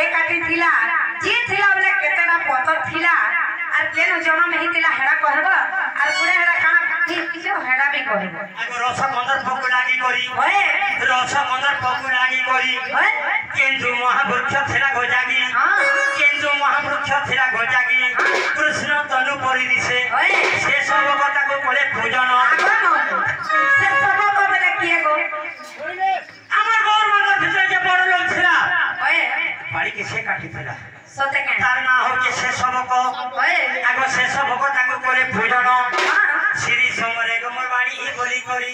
के काटी थिला जे थिला बोले केतेना पतर थिला আর কেন জন্ম হেতিলা হেডা কহব আর পুরে হেডা কানা কিছু হেডা বি কহব আগো রসগন্ধার পকু লাগি করি হয় রসগন্ধার পকু লাগি করি হয় কেন্দু মহাবৃক্ষ ছিলা গজাগি কেন্দু মহাবৃক্ষ ছিলা গজাগি কৃষ্ণ তনু পরি দিছে সে সব কথাকে বলে পূজন সে সব বলে কি গো আমার গৌর মাতার ভিতরে যে বড় লোক ছিলা হয় বাড়িকে সে কাটি ফেলা সতে কেন তার না হচ্ছে সে সবক আগো সে সবক তাকে করে পূজন শ্রী সমরে গমর বাড়ি বলি করি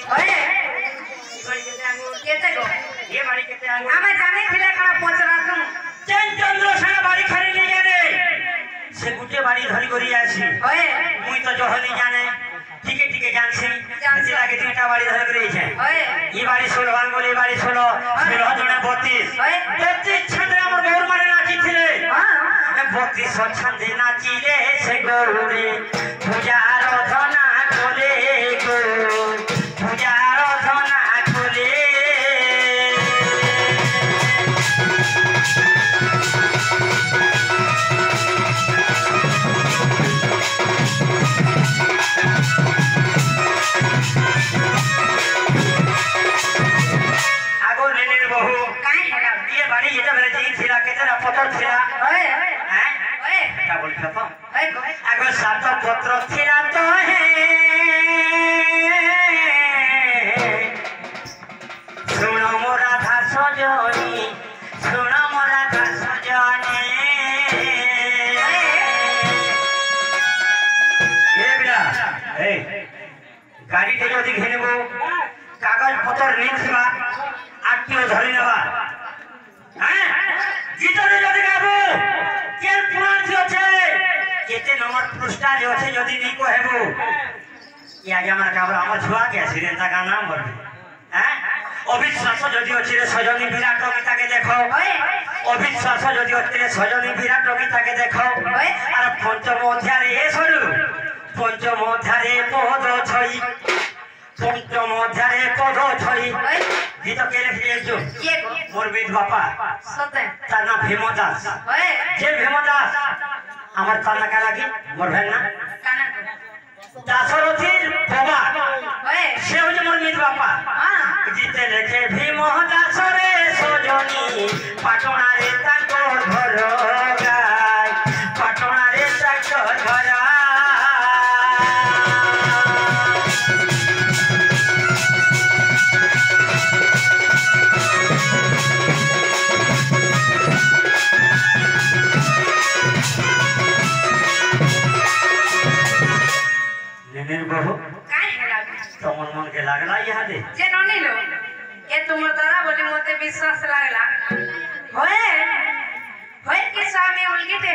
কেতে গো এ বাড়ি কেতে আঙ্গুল আমি জানি ছিলে কোন পচরা তুম চেন চন্দ্র সারা বাড়ি খালি নিয়ে জানে সে গুটে বাড়ি ধরি করি আসি হয় মুই তো জহনি জানে ঠিক ঠিক জানছি এতে লাগে দুইটা বাড়ি ধরে করিছে হয় এই বাড়ি 16 আঙ্গুল এই বাড়ি 16 জনে 32 হয় 33 ছাত্র আমার গৌর মানে নাচিছিলে 32 ছাত্রে নাচিলে সে গৌরে পূজার ধনা কোলে গো পূজার ধনা কোলে আগো নেনের বহু কাই হেডা ये बाड़ी ये जब रजी थिला केतना पत्थर थिला হয় हैं হয় क्या बोल था तो হয় গো अगर सात पत्र थिला तो है सुनो मोरा था सजनी सुनो मोरा था सजनी ये बिला ए गाड़ी टे जदी घेनेबो कागज पत्र नहीं थिबा आटियो धरि नेबा हैं जीतने जदी गाबो केल पुराण जे আছে केते नंबर पृष्ठा जे আছে যদি নি কহেবো ই আগে আমার কাবরা আমার ছুয়া কে আছে তা কা নাম বলবি हैं অবিশ্বাস যদি আছে রে সজনী বিরাট কবিতাকে দেখো অবিশ্বাস যদি আছে রে সজনী বিরাট কবিতাকে দেখো আর পঞ্চম অধ্যায়ে এ সরু পঞ্চম অধ্যায়ে পদ ছই পঞ্চম অধ্যায়ে পদ ছই হয় গীত কে লিখিয়েছো কে গো মোর বিদ বাপা সতে তার নাম ভীমদাস হয় যে ভীমদাস আমার তার নাম কালা কি মোর ভাই না কানা দাশরথীর বাবা হয় সে হচ্ছে মোর মিদ বাপা জিতে লেখে ভীমদাস রে সজনী পাটনারে তাঙ্কর ঘর গায় পাটনারে তাঙ্কর ঘর नेनेर बहु কাই হেডা तमन मन के लागला यहाँ दे যে ননিলো এ তোমার দ্বারা বলি মতে বিশ্বাস লাগলা হয় হয় কি স্বামী উলগিতে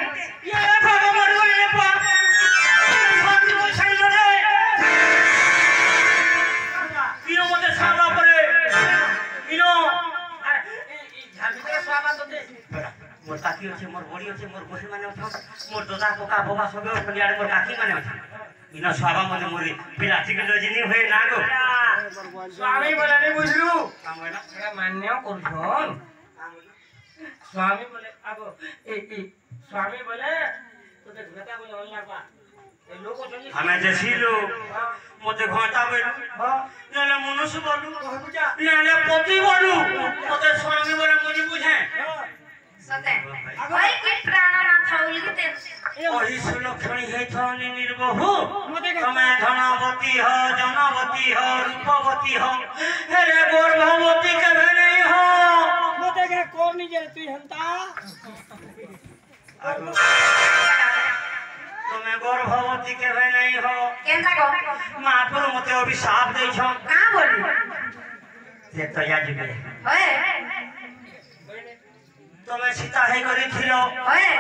ये बाबा मरगो रे पा स्वामी मोशन रे इनो मते सादा परे इनो झाबिते स्वामा तो दे मोर काकी আছে মোর বড়ি আছে মোর বহি মানে আছে মোর দাদা কোকা বাবা সবে ফলিয়াড়ে মোর কাকি মানে আছে ইনো स्वामा মানে মোর বিলাতি কে লজিনি হয়ে না গো स्वामी बोले नहीं बुझलू কামলা एरा मान्य करछन स्वामी बोले आगो ए स्वामी बोले तो देख बेटा बोले होला बा ए लोग जनी আমি দেখিলো মতে ঘন্টা বেলু নেলে মনুষ্য বলু বুঝা নেলে পতি বলু মতে স্বামী বলে মনি বুঝে সতে হয় কি প্রাণনাথ উলগিতে ওই সুলক্ষণী হেথনি নির্বহু তুমি ধনবতী হ জনবতী হ রূপবতী হ হেরে গর্ভবতী কেবে নেই হ मते के कोन नहीं जे तू हंता তুমি গর্ভবতী কেবে নেই হ কেনতা গো মহাপুর মতে অভিশাপ দেইছ কা বলি যে তো যাজিবে হয় তুমি সীতা হে করিছিল হয়